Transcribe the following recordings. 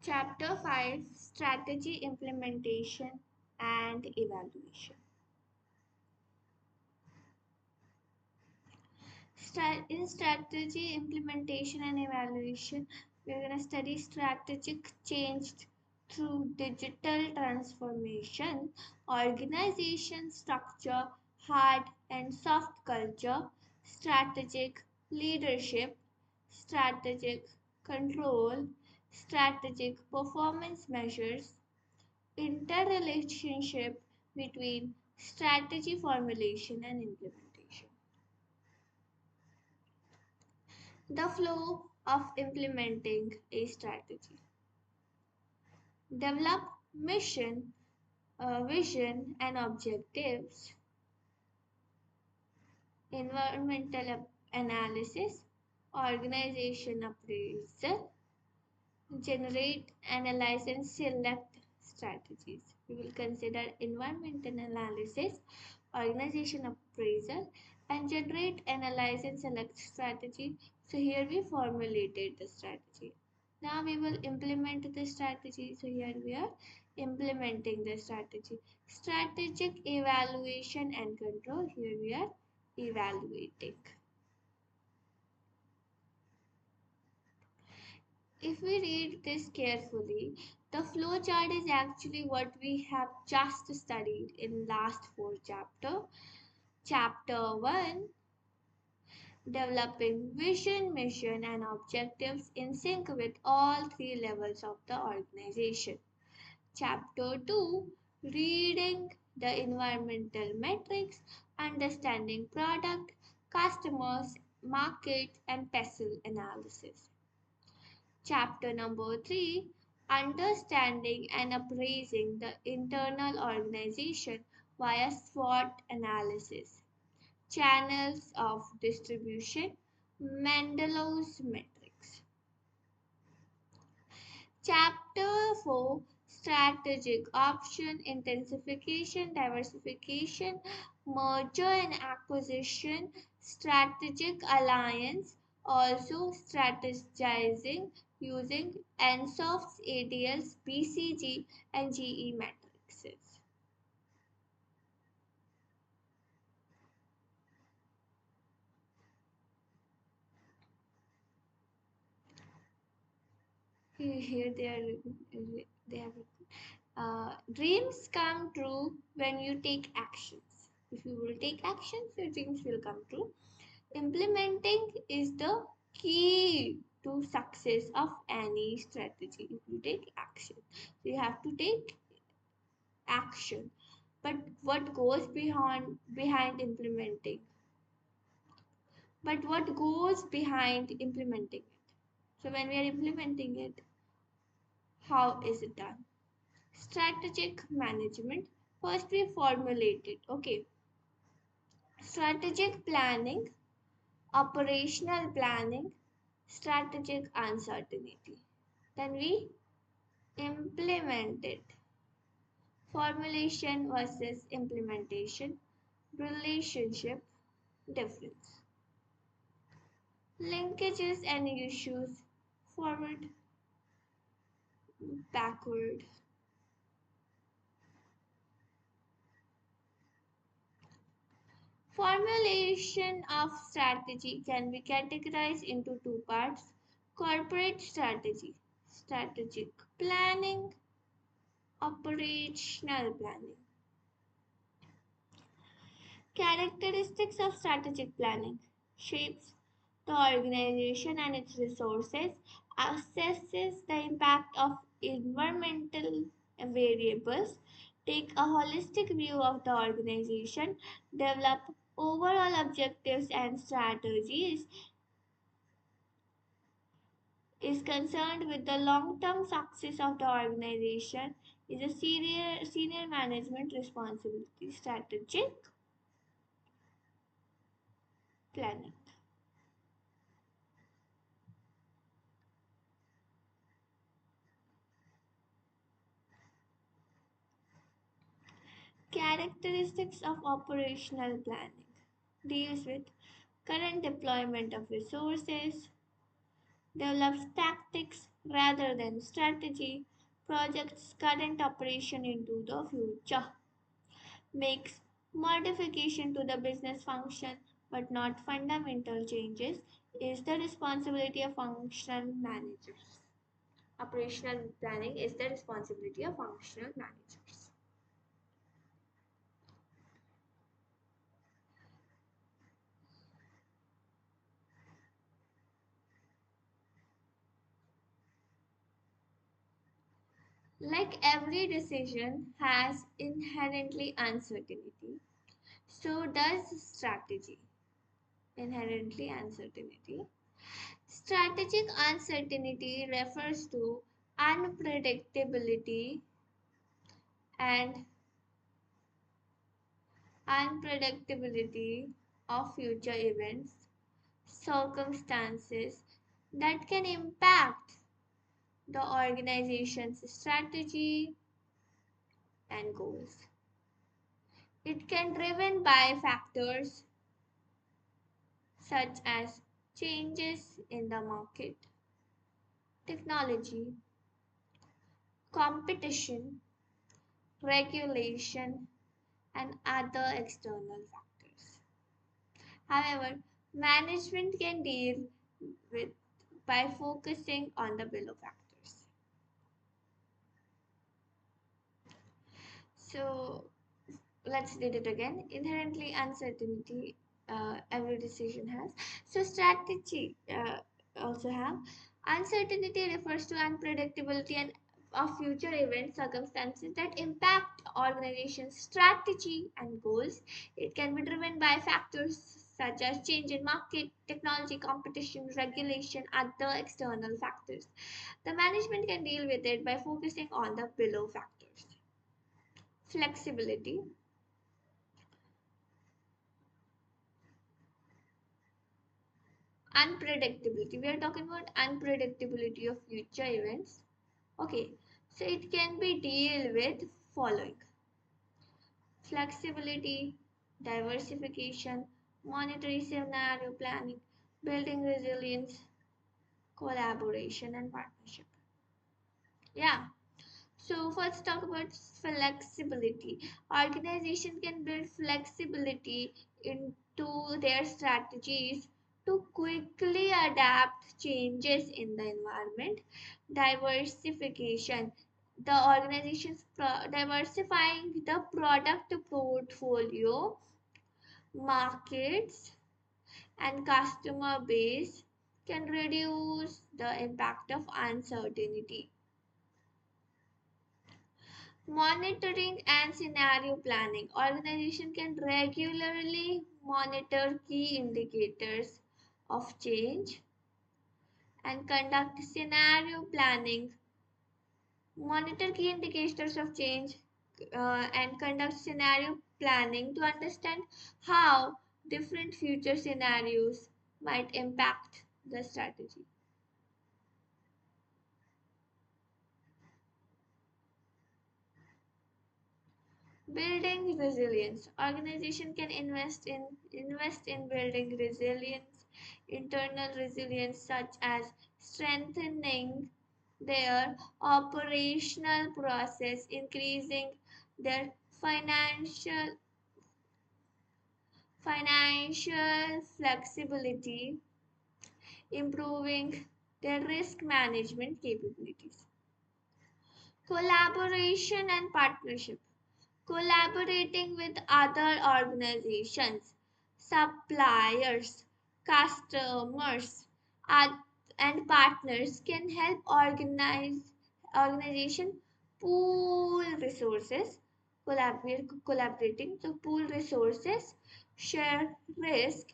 Chapter 5, Strategy Implementation and Evaluation. In strategy implementation and evaluation, we're going to study strategic change through digital transformation, organization structure, hard and soft culture, strategic leadership, strategic control, strategic performance measures, interrelationship between strategy formulation and implementation. The flow of implementing a strategy. Develop mission, vision, and objectives. Environmental analysis, organization appraisal, generate, analyze, and select strategies. We will consider environmental analysis, organization appraisal, and generate, analyze, and select strategy. So here we formulated the strategy. Now we will implement the strategy. So here we are implementing the strategy. Strategic evaluation and control. Here we are evaluating. If we read this carefully, the flow chart is actually what we have just studied in last 4 chapter. Chapter 1, developing vision, mission and objectives in sync with all 3 levels of the organization. Chapter 2, reading the environmental metrics, understanding product, customers, market and PESTLE analysis. Chapter number 3, understanding and appraising the internal organization via SWOT analysis, channels of distribution, Mendelow's matrix. Chapter 4, strategic option, intensification, diversification, merger and acquisition, strategic alliance, also strategizing using Ansoff's ADL's BCG and GE matrices. Here they have dreams come true when you take actions. If you will take actions, your dreams will come true. Implementing is the key to success of any strategy. If you take action, so you have to take action. But what goes behind implementing? But what goes behind implementing it? So when we are implementing it, how is it done? Strategic management. First we formulate it. Okay. Strategic planning, operational planning, strategic uncertainty. Then we implement it. Formulation versus implementation, relationship difference. Linkages and issues, forward, backward. Formulation of strategy can be categorized into 2 parts. Corporate strategy, strategic planning, operational planning. Characteristics of strategic planning: shapes the organization and its resources, assesses the impact of environmental variables, take a holistic view of the organization, develop overall objectives and strategies, is concerned with the long-term success of the organization, is a senior management responsibility. Strategic planning. Characteristics of operational planning deals with current deployment of resources, develops tactics rather than strategy, projects current operation into the future, makes modification to the business function but not fundamental changes, is the responsibility of functional managers. Operational planning is the responsibility of functional managers. Like every decision has inherently uncertainty, so does strategy. Inherently uncertainty. Strategic uncertainty refers to unpredictability and unpredictability of future events, circumstances that can impact the organization's strategy and goals. It can be driven by factors such as changes in the market, technology, competition, regulation, and other external factors. However, management can deal with by focusing on the below factors. So let's read it again. Inherently uncertainty every decision has. So strategy also have uncertainty refers to unpredictability and of future events circumstances that impact organization's strategy and goals. It can be driven by factors such as change in market, technology, competition, regulation, other external factors. The management can deal with it by focusing on the below factors. Flexibility. Unpredictability. We are talking about unpredictability of future events. Okay, so it can be deal with following: flexibility, diversification, monetary scenario planning, building resilience, collaboration, and partnership. Yeah. So first talk about flexibility. Organization can build flexibility into their strategies to quickly adapt changes in the environment. Diversification. The organization's diversifying the product portfolio, markets, and customer base can reduce the impact of uncertainty. Monitoring and scenario planning. Organization can regularly monitor key indicators of change and conduct scenario planning. Monitor key indicators of change and conduct scenario planning to understand how different future scenarios might impact the strategy. Building resilience. Organization can invest in building resilience, internal resilience such as strengthening their operational process, increasing their financial flexibility, improving their risk management capabilities. Collaboration and partnership. Collaborating with other organizations, suppliers, customers, and partners can help organization pool resources. Collaborating to pool resources, share risk,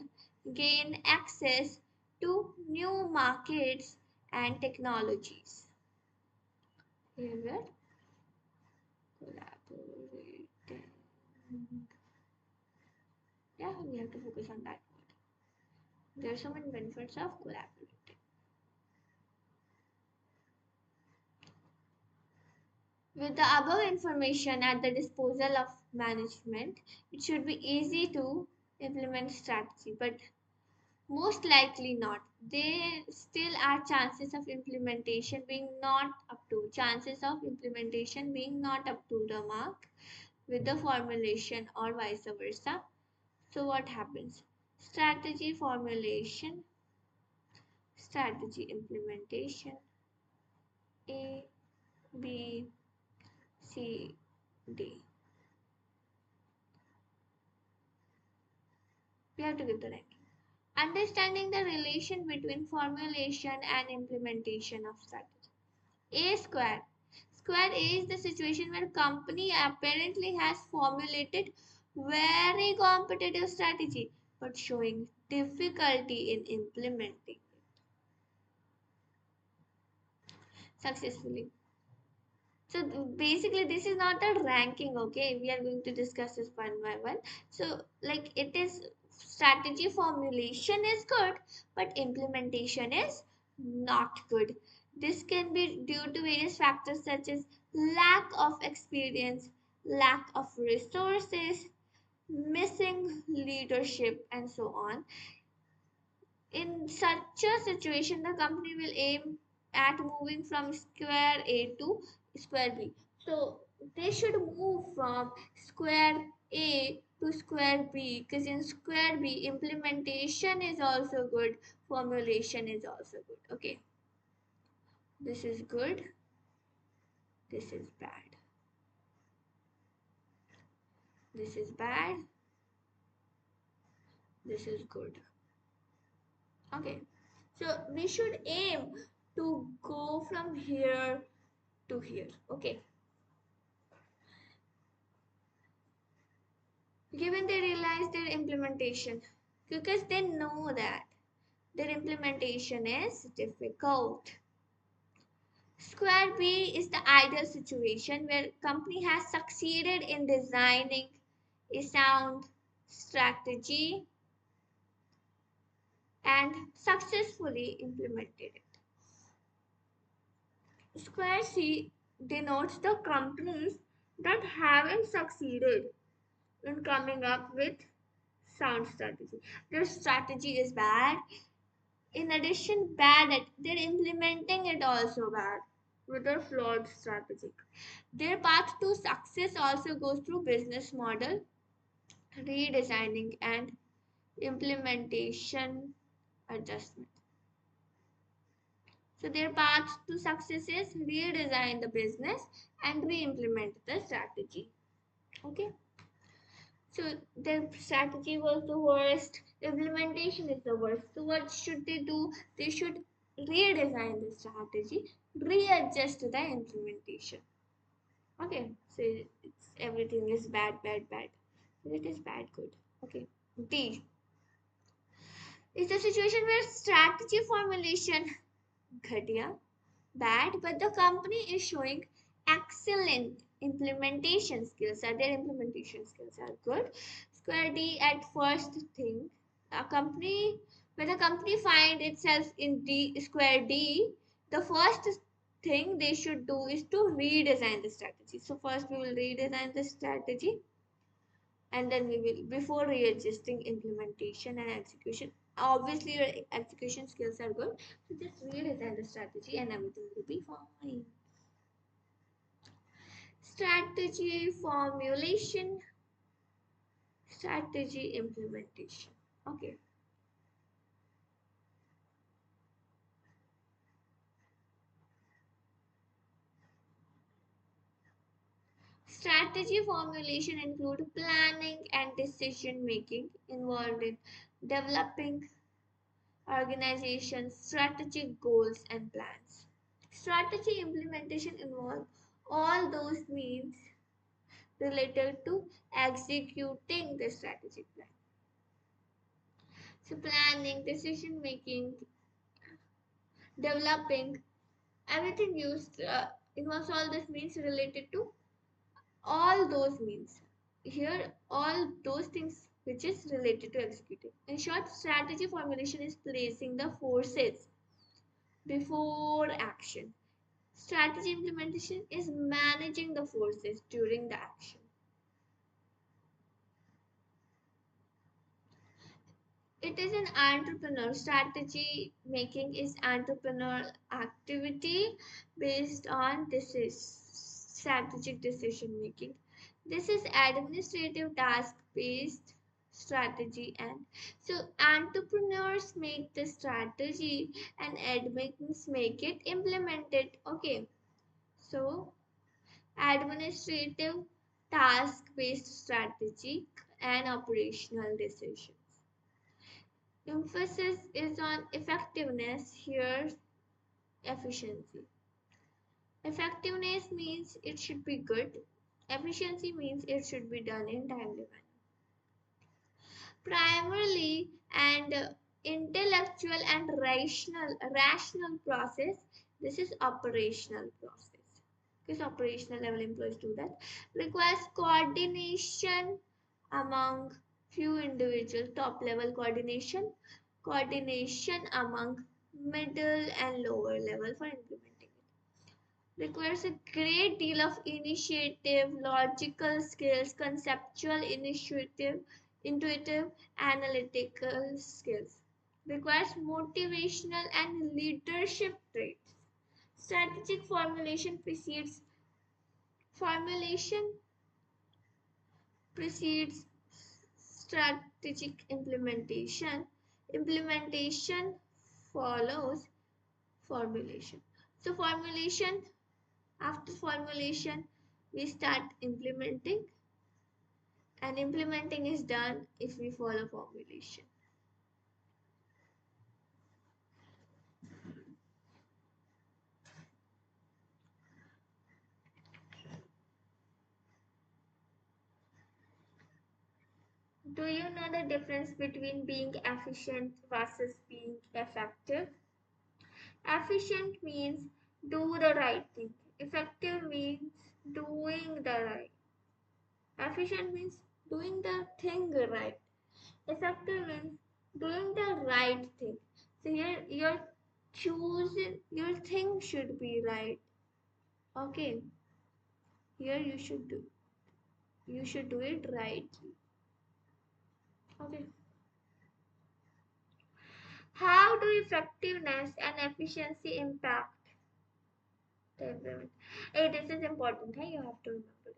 gain access to new markets and technologies. Here, collaborating. Yeah, we have to focus on that word. There are so many benefits of collaborating. With the above information at the disposal of management, it should be easy to implement strategy. But Most likely not. There still are chances of implementation being not up to the mark with the formulation or vice versa. So what happens? Strategy formulation, strategy implementation, A, B, C, D. We have to give the ranking. Understanding the relation between formulation and implementation of strategy. A square. Square A is the situation where company apparently has formulated very competitive strategy but showing difficulty in implementing successfully. So basically this is not a ranking, okay? We are going to discuss this one by one. So like it is strategy formulation is good, but implementation is not good. This can be due to various factors such as lack of experience, lack of resources, missing leadership, and so on. In such a situation, the company will aim at moving from square A to square B. So they should move from square A to square B because in square B, implementation is also good, formulation is also good. Okay, this is good, this is bad, this is bad, this is good. Okay, so we should aim to go from here to here. Okay. Given they realize their implementation because they know that their implementation is difficult. Square B is the ideal situation where company has succeeded in designing a sound strategy and successfully implemented it. Square C denotes the companies that haven't succeeded in coming up with sound strategy. Their strategy is bad. In addition, bad at they're implementing it also bad with a flawed strategy. Their path to success also goes through business model redesigning and implementation adjustment. So their path to success is redesign the business and re-implement the strategy. Okay. So their strategy was the worst, implementation is the worst. So what should they do? They should redesign the strategy, readjust the implementation. Okay, so it's everything is bad, bad, bad. It is bad, good. Okay. D is the situation where strategy formulation ghatiya, bad, but the company is showing excellent implementation skills. Their implementation skills are good. Square D at first thing, a company when a company find itself in D square D, the first thing they should do is to redesign the strategy. So first we will redesign the strategy and then we will before readjusting implementation and execution. Obviously your execution skills are good, so just redesign the strategy and everything will be fine. Strategy formulation, strategy implementation. Okay. Strategy formulation include planning and decision making involved in developing organization strategic goals and plans. Strategy implementation involves all those means related to executing the strategic plan. So planning, decision making, developing, everything used involves all this means related to all those means. Here, all those things which is related to executing. In short, strategy formulation is placing the forces before action. Strategy implementation is managing the forces during the action. It is an entrepreneur. Strategy making is entrepreneurial activity based on strategic decision making. This is administrative task based strategy, and so entrepreneurs make the strategy and admins make it implemented. Okay, so administrative task based strategy and operational decisions. Emphasis is on effectiveness, here efficiency. Effectiveness means it should be good. Efficiency means it should be done in timely manner. Primarily and intellectual and rational process. This is operational process. Because operational level employees do that. Requires coordination among few individuals, top level coordination among middle and lower level for implementing it. Requires a great deal of initiative, logical skills, conceptual initiative, intuitive, analytical skills. Requires motivational and leadership traits. Strategic formulation precedes strategic implementation. Implementation follows formulation. So formulation, after formulation, we start implementing, and implementing is done if we follow formulation. Do you know the difference between being efficient versus being effective? Efficient means do the right thing. Effective means doing the right. Efficient means doing the thing right. Effective means doing the right thing. So here you're choosing, your thing should be right. Okay. Here you should do it rightly. Okay. How do effectiveness and efficiency impact the implement? Hey, this is important. Hey, you have to remember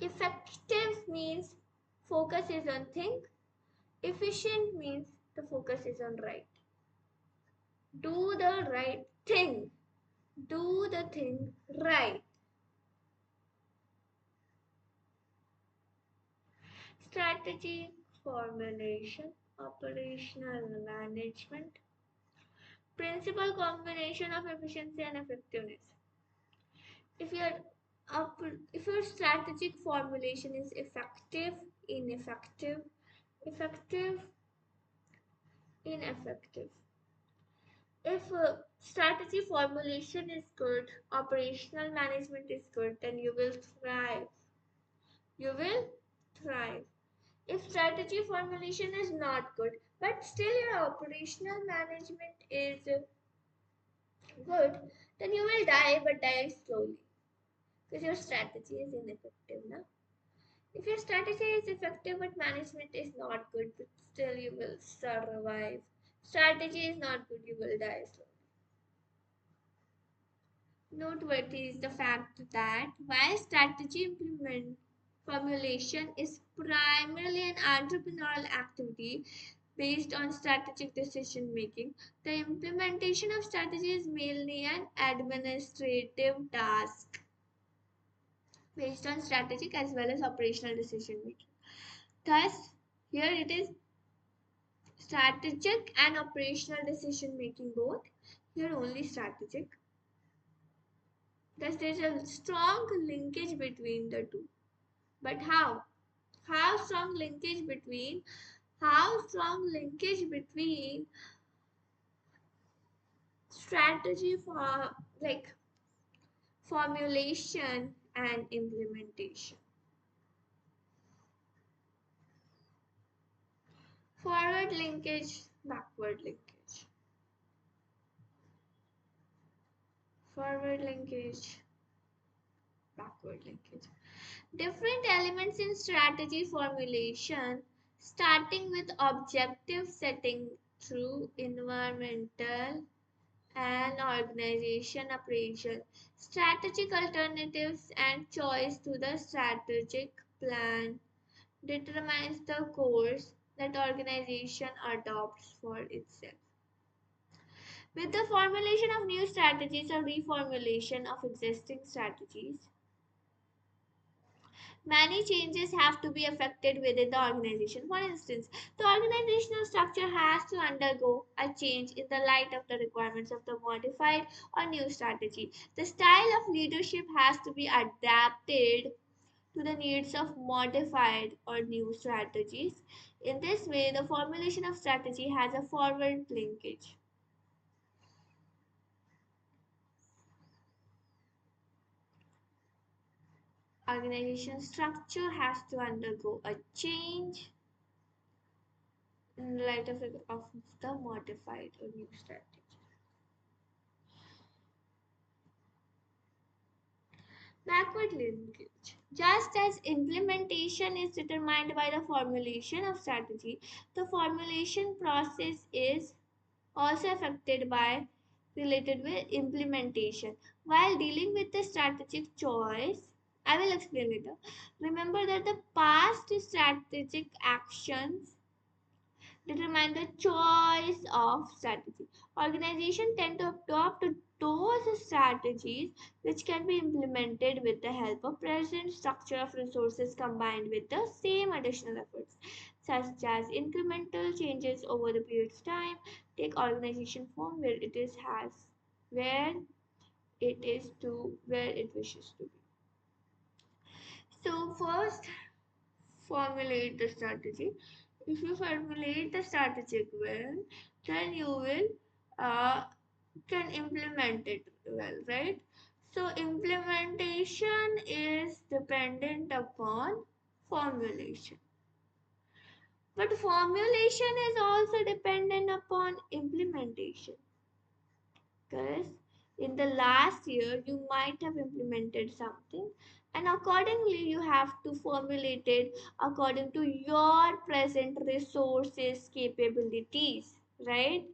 it. Effective means focus is on thing. Efficient means the focus is on right. Do the right thing. Do the thing right. Strategy formulation, operational management, principal combination of efficiency and effectiveness. If your if your strategic formulation is effective, ineffective, effective, ineffective. If strategy formulation is good, operational management is good, then you will thrive. You will thrive. If strategy formulation is not good, but still your operational management is good, then you will die, but die slowly because your strategy is ineffective now. If your strategy is effective but management is not good, but still you will survive. Strategy is not good, you will die slowly. Noteworthy is the fact that while strategy implement formulation is primarily an entrepreneurial activity based on strategic decision making, the implementation of strategy is mainly an administrative task based on strategic as well as operational decision making. Thus, here it is strategic and operational decision making both. Here only strategic. Thus, there is a strong linkage between the two. But how? How strong linkage between strategy for like formulation and implementation? Forward linkage, backward linkage. Forward linkage, backward linkage. Different elements in strategy formulation starting with objective setting through environmental and organization appraisal, strategic alternatives, and choice to the strategic plan determines the course that organization adopts for itself. With the formulation of new strategies or reformulation of existing strategies, many changes have to be effected within the organization. For instance, the organizational structure has to undergo a change in the light of the requirements of the modified or new strategy. The style of leadership has to be adapted to the needs of modified or new strategies. In this way, the formulation of strategy has a forward linkage. Organization structure has to undergo a change in light of the modified or new strategy. Backward linkage. Just as implementation is determined by the formulation of strategy, the formulation process is also affected by related with implementation. While dealing with the strategic choice, I will explain later. Remember that the past strategic actions determine the choice of strategy. Organizations tend to adopt those strategies which can be implemented with the help of present structure of resources combined with the same additional efforts, such as incremental changes over the period of time. Take organization from where it is to where it wishes to be. So first formulate the strategy. If you formulate the strategic well, then you will uh, can implement it well, right? So implementation is dependent upon formulation, but formulation is also dependent upon implementation, because in the last year you might have implemented something, and accordingly you have to formulate it according to your present resources capabilities, right?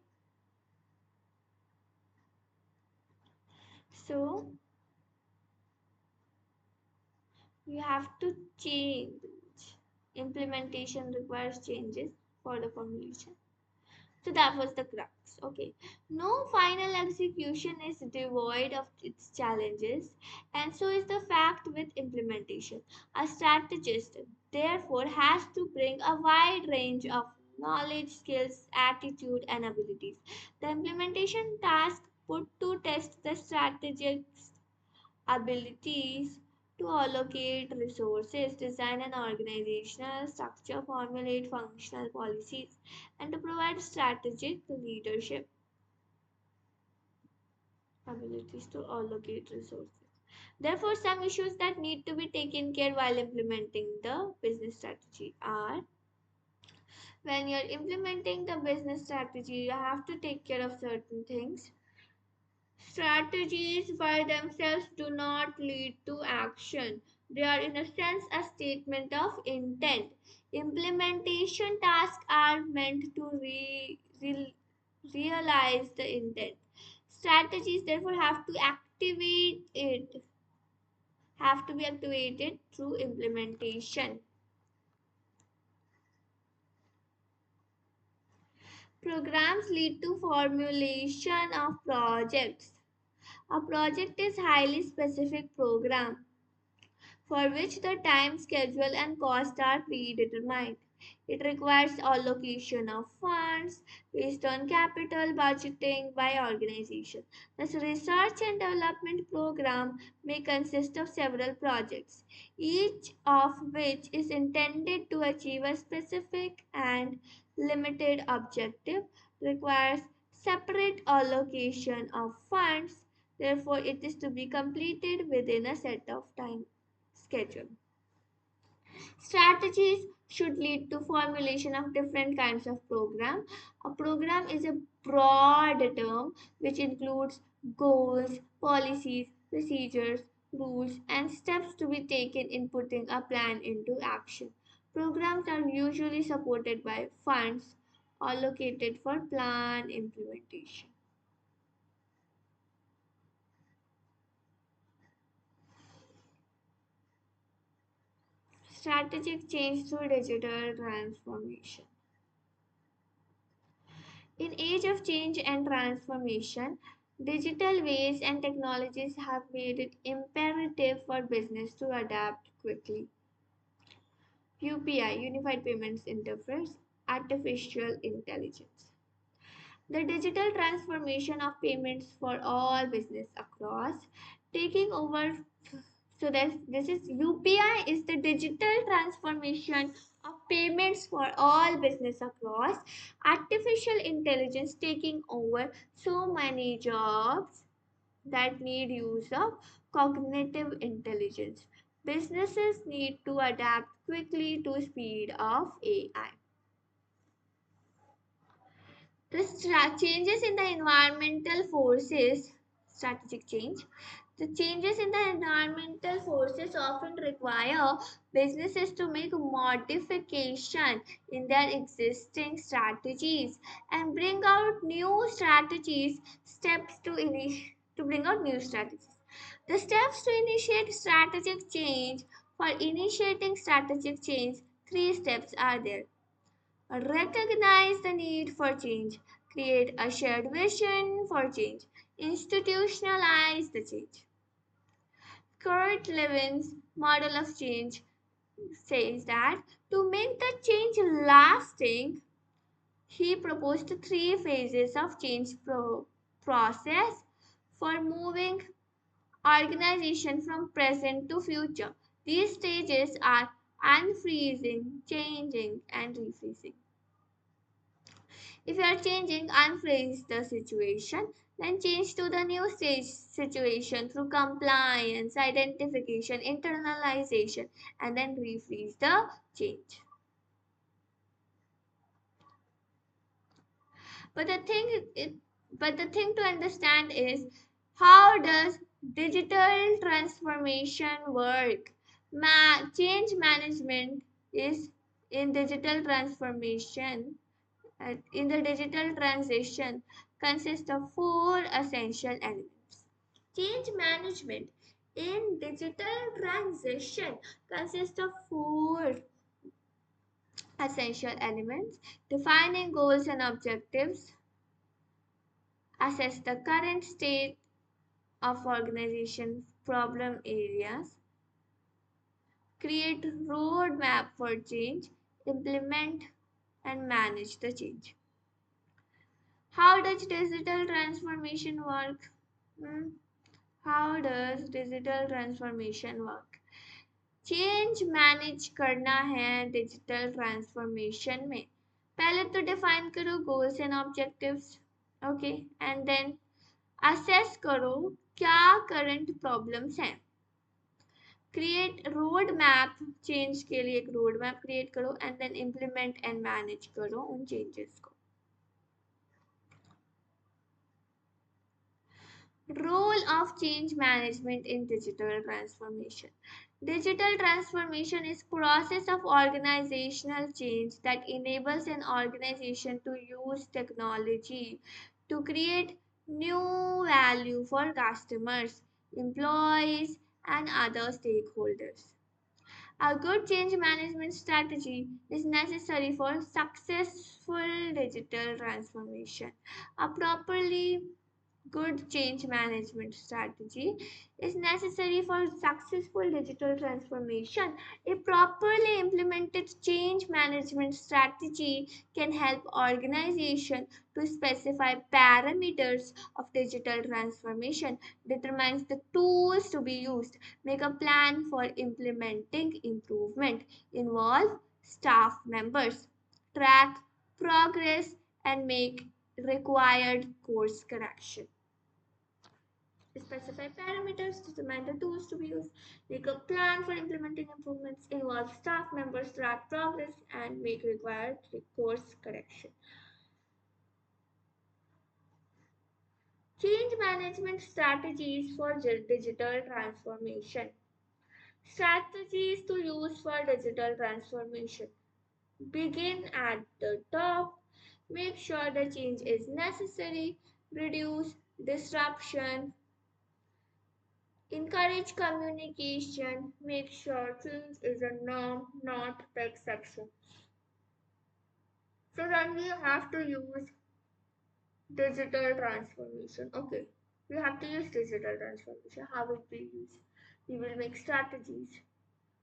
So you have to change. Implementation requires changes for the formulation. So that was the crux. Okay. No final execution is devoid of its challenges, and so is the fact with implementation. A strategist, therefore, has to bring a wide range of knowledge, skills, attitude, and abilities. The implementation task put to test the strategist's abilities to allocate resources, design an organizational structure, formulate functional policies, and to provide strategic leadership abilities to allocate resources. Therefore, some issues that need to be taken care while implementing the business strategy are: when you're implementing the business strategy, you have to take care of certain things. Strategies by themselves do not lead to action. They are, in a sense, a statement of intent. Implementation tasks are meant to realize the intent. Strategies, therefore, have to be activated through implementation. Programs lead to formulation of projects. A project is highly specific program for which the time, schedule, and cost are predetermined. It requires allocation of funds based on capital budgeting by organization. This research and development program may consist of several projects, each of which is intended to achieve a specific and limited objective, requires separate allocation of funds. Therefore, it is to be completed within a set of time schedule. Strategies should lead to formulation of different kinds of program. A program is a broad term which includes goals, policies, procedures, rules, and steps to be taken in putting a plan into action. Programs are usually supported by funds allocated for plan implementation. Strategic change through digital transformation. In age of change and transformation, digital ways and technologies have made it imperative for business to adapt quickly. UPI, Unified Payments Interface, artificial intelligence. The digital transformation of payments for all business across taking over. So this is UPI is the digital transformation of payments for all business across. Artificial intelligence taking over so many jobs that need use of cognitive intelligence. Businesses need to adapt quickly to speed of AI. The changes in the environmental forces, strategic change. The changes in the environmental forces often require businesses to make modification in their existing strategies and bring out new strategies, steps to bring out new strategies. The steps to initiate strategic change. For initiating strategic change, three steps are there. Recognize the need for change. Create a shared vision for change. Institutionalize the change. Kurt Levin's model of change says that to make the change lasting, he proposed three phases of change process for moving organization from present to future. These stages are unfreezing, changing, and refreezing. If you are changing, unfreeze the situation, then change to the new stage situation through compliance, identification, internalization, and then refreeze the change. But the thing to understand is how does digital transformation work? Change management is in digital transformation in the digital transition consists of four essential elements. Change management in digital transition consists of four essential elements: defining goals and objectives, assess the current state of organization problem areas, create roadmap for change, implement and manage the change. How does digital transformation work? Hmm, How does digital transformation work? Change manage करना है digital transformation में पहले तो define करो goals and objectives okay and then assess करो क्या current problems हैं create road map change के लिए एक रोड मैप क्रिएट करो and then implement and manage करो उन चेंजेस को Role of change management in digital transformation. Digital transformation is process of organizational change that enables an organization to use technology to create new value for customers, employees, and other stakeholders. A good change management strategy is necessary for successful digital transformation. A properly good change management strategy is necessary for successful digital transformation. A properly implemented change management strategy can help organization to specify parameters of digital transformation, determines the tools to be used, make a plan for implementing improvement, involve staff members, track progress and make required course correction. Specify parameters, determine the tools to be used, make a plan for implementing improvements, involve staff members, track progress, and make required course correction. Change management strategies for digital transformation. Strategies to use for digital transformation. Begin at the top. Make sure the change is necessary. Reduce disruption. Encourage communication. Make sure change is a norm, not the exception. So then we have to use digital transformation. Okay, we have to use digital transformation. How will we use? We will make strategies.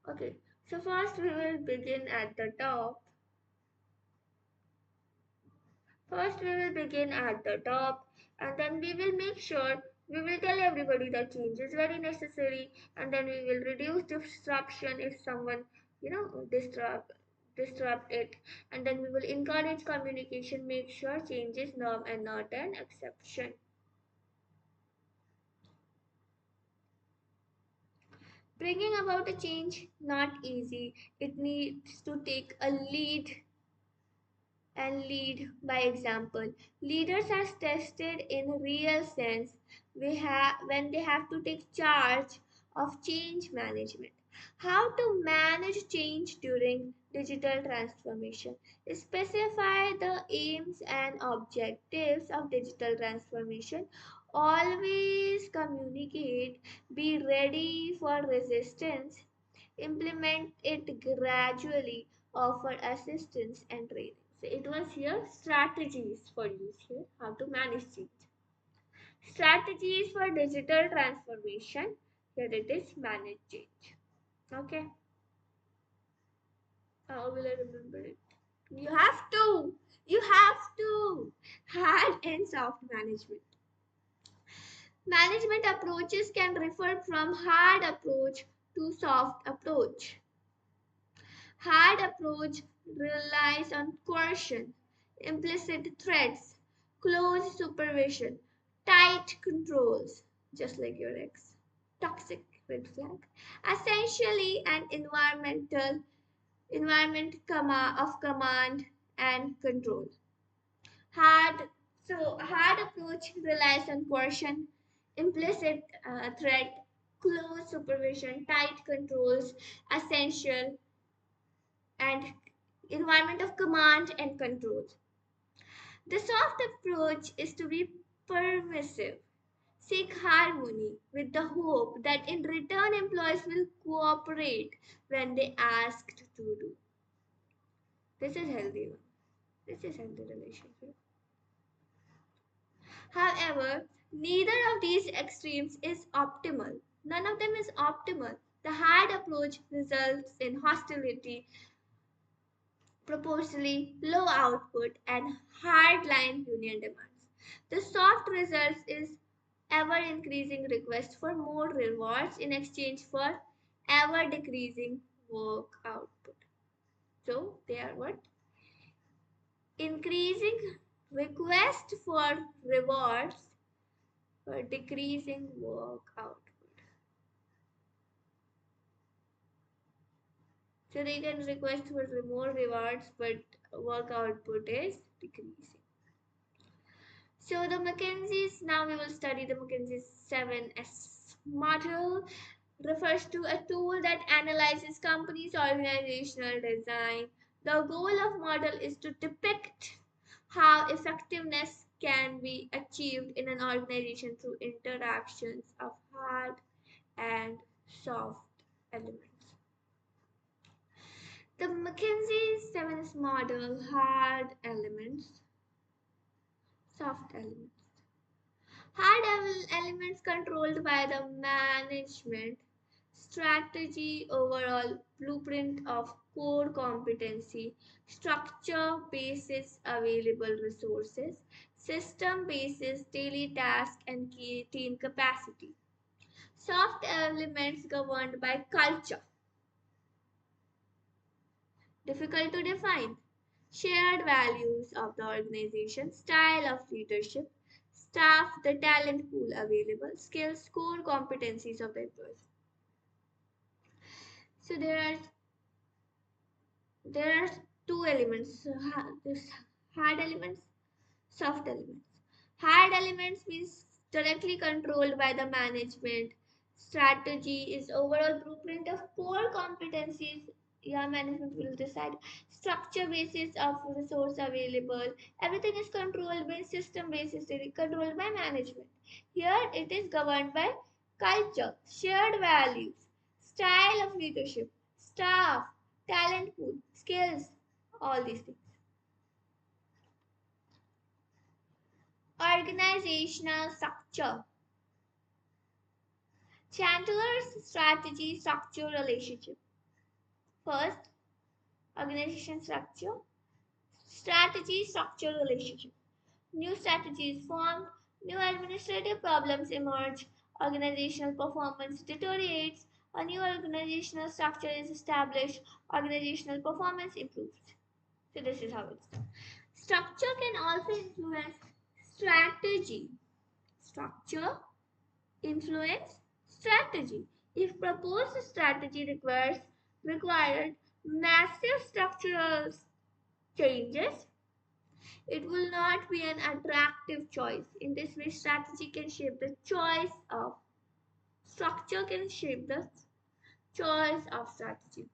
Okay, so first we will begin at the top. First, we will begin at the top and then we will make sure we will tell everybody that change is very necessary and then we will reduce disruption if someone, disrupt it and then we will encourage communication, make sure change is norm and not an exception. Bringing about a change, not easy. It needs to take a lead and lead by example. Leaders are tested in real sense when they have to take charge of change management. How to manage change during digital transformation. Specify the aims and objectives of digital transformation. Always communicate. Be ready for resistance. Implement it gradually, offer assistance and training. So it was here strategies for use here, how to manage change. Strategies for digital transformation. Here it is manage change. Okay, how will I remember it? You have to. You have to. Hard and soft management. Management approaches can refer from hard approach to soft approach. Hard approach relies on coercion, implicit threats, close supervision, tight controls, just like your ex. Toxic red flag. Essentially an of command and control. Hard hard approach relies on coercion, implicit threat, close supervision, tight controls, essential and environment of command and control. The soft approach is to be permissive, seek harmony with the hope that in return employees will cooperate when they asked to do. This is healthy one. This is healthy relationship. However, neither of these extremes is optimal. None of them is optimal. The hard approach results in hostility, proportionally low output, and hardline union demands. The soft results is ever increasing request for more rewards in exchange for ever decreasing work output. So they are what? Increasing request for rewards for decreasing work output. So they can request for more rewards, but work output is decreasing. So the McKinsey's, now we will study the McKinsey's 7S model, refers to a tool that analyzes companies' organizational design. The goal of model is to depict how effectiveness can be achieved in an organization through interactions of hard and soft elements. The McKinsey 7S model, hard elements, soft elements. Hard elements controlled by the management, strategy, overall blueprint of core competency, structure basis available resources, system basis daily task and key team capacity. Soft elements governed by culture, difficult to define. Shared values of the organization, style of leadership, staff, the talent pool available, skills, core competencies of the employees. So there are two elements, this hard elements, soft elements. Hard elements means directly controlled by the management, Strategy is overall blueprint of core competencies. Yeah, management will decide. Structure basis of resource available. Everything is controlled by system basis, controlled by management. Here it is governed by culture, shared values, style of leadership, staff, talent pool, skills, all these things. Organizational structure. Chandler's strategy structure relationship. First, organization structure, strategy structure relationship. New strategies formed, new administrative problems emerge, organizational performance deteriorates, a new organizational structure is established, organizational performance improves. So, this is how it's done. Structure can also influence strategy. Structure influence strategy. If proposed strategy required massive structural changes, it will not be an attractive choice. In this way, strategy can shape the choice of structure can shape the choice of strategy.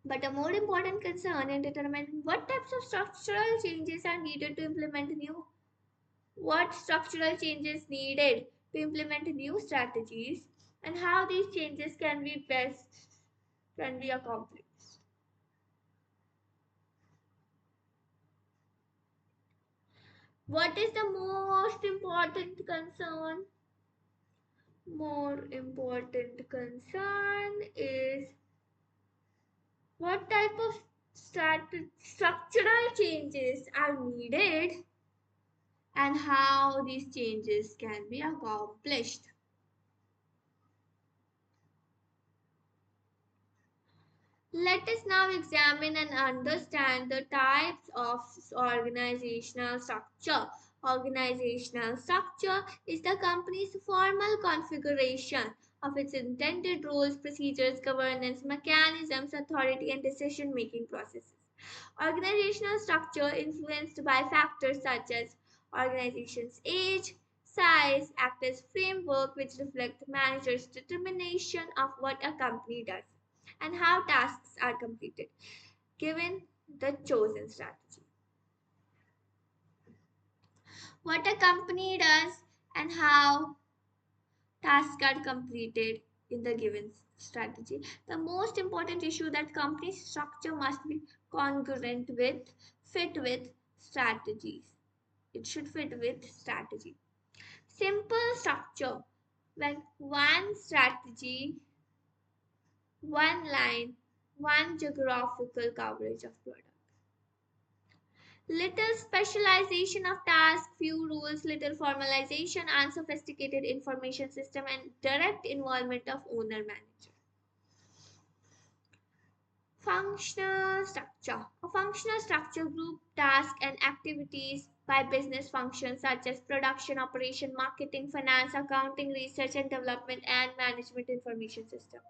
But a more important concern in determining what types of structural changes are needed to implement new what structural changes needed to implement new strategies and how these changes can be accomplished. What is the most important concern? More important concern is what type of structural changes are needed and how these changes can be accomplished. Let us now examine and understand the types of organizational structure. Organizational structure is the company's formal configuration of its intended roles, procedures, governance, mechanisms, authority, and decision making processes. Organizational structure influenced by factors such as organization's age, size, act as framework which reflect managers' determination of what a company does and how tasks are completed given the chosen strategy. What a company does and how tasks are completed in the given strategy. The most important issue that company structure must be congruent with, fit with strategies. It should fit with strategy. Simple structure when one strategy, one line, one geographical coverage of product. Little specialization of task, few rules, little formalization, unsophisticated information system, and direct involvement of owner manager. Functional structure. A functional structure group tasks and activities by business functions such as production, operation, marketing, finance, accounting, research and development, and management information system.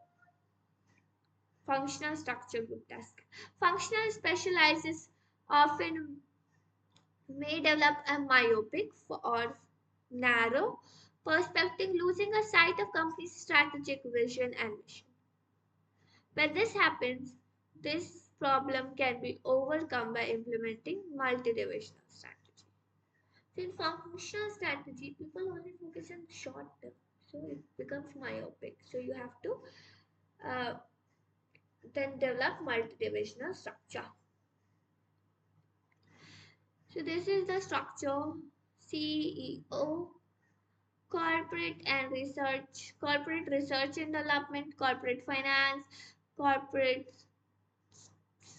Functional structure group task. Functional specializes often may develop a myopic or narrow perspective, losing a sight of company's strategic vision and mission. When this happens, this problem can be overcome by implementing multidivisional strategy. So in functional strategy, people only focus on short term, so it becomes myopic. So you have to uh, then develop multidivisional structure. So this is the structure: CEO, corporate research and development, corporate finance, corporate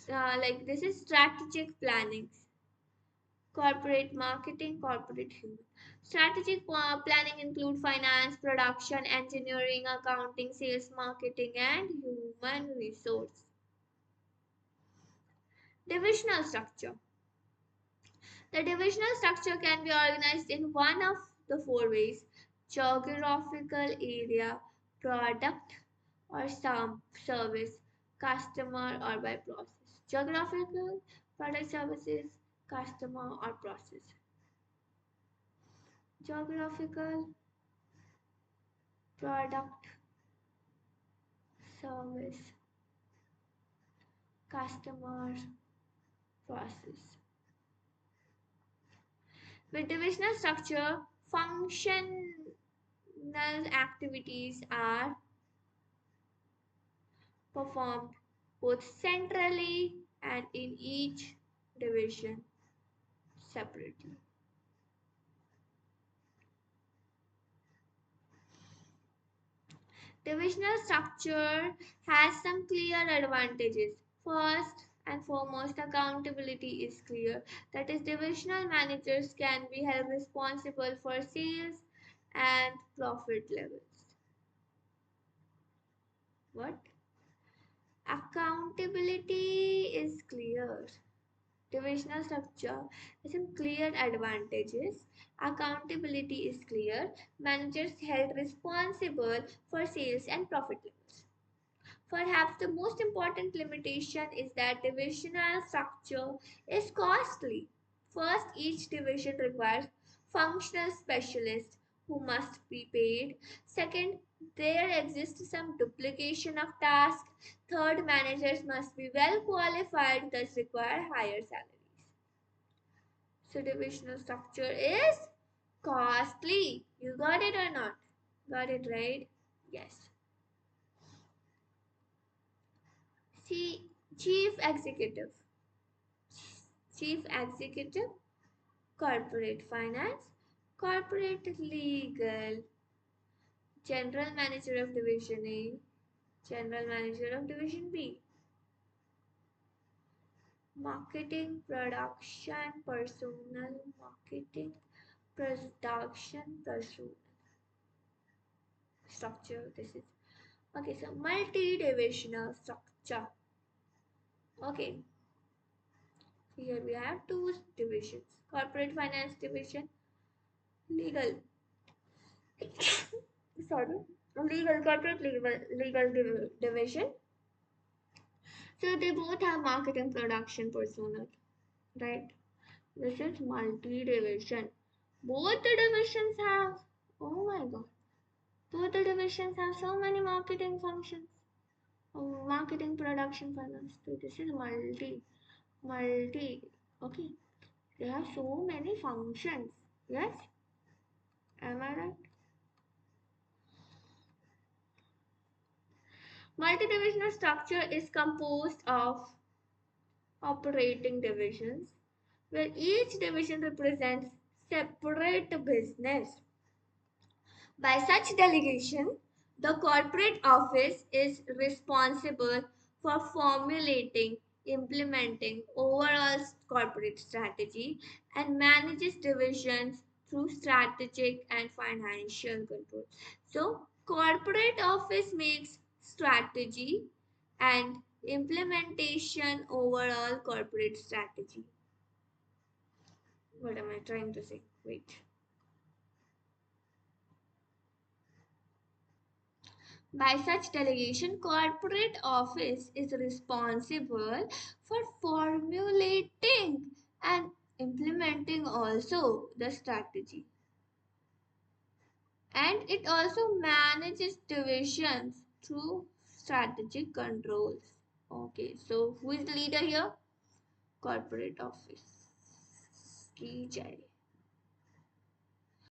like this is strategic planning, corporate marketing, corporate human. Strategic planning include finance, production, engineering, accounting, sales, marketing, and human resource. Divisional structure. The divisional structure can be organized in one of the four ways: geographical area, product or some service, customer or by process. Geographical, product services, customer or process. Geographical, product service, customer, process. With divisional structure, functional activities are performed both centrally and in each division separately. Divisional structure has some clear advantages. First and foremost, accountability is clear. That is, divisional managers can be held responsible for sales and profit levels. What? Accountability is clear. Divisional structure has some clear advantages. Accountability is clear. Managers held responsible for sales and profit levels. Perhaps the most important limitation is that divisional structure is costly. First, each division requires functional specialists who must be paid. Second, there exists some duplication of tasks. Third, managers must be well qualified, thus require higher salaries. So, divisional structure is costly. You got it or not? Got it right? Yes. See, chief executive. Chief executive, corporate finance, corporate legal, general manager of division A, general manager of division B, marketing, production, personnel, marketing, production, personnel. Structure, this is okay. So multi-divisional structure. Okay, here we have two divisions: corporate finance division, legal sorry, legal, corporate legal division. So they both have marketing, production, personnel, right? This is multi-division. Both the divisions have, oh my god, both the divisions have so many marketing functions. Oh, marketing, production, finance. So this is multi. Okay, they have so many functions. Yes, am I right? Multi-divisional structure is composed of operating divisions where each division represents separate business. By such delegation, the corporate office is responsible for formulating, implementing overall corporate strategy and manages divisions through strategic and financial control. So, corporate office makes strategy and implementation overall corporate strategy. What am I trying to say? Wait. By such delegation, corporate office is responsible for formulating and implementing also the strategy. And it also manages divisions through strategic controls. Okay, so who is the leader here? Corporate office. की जय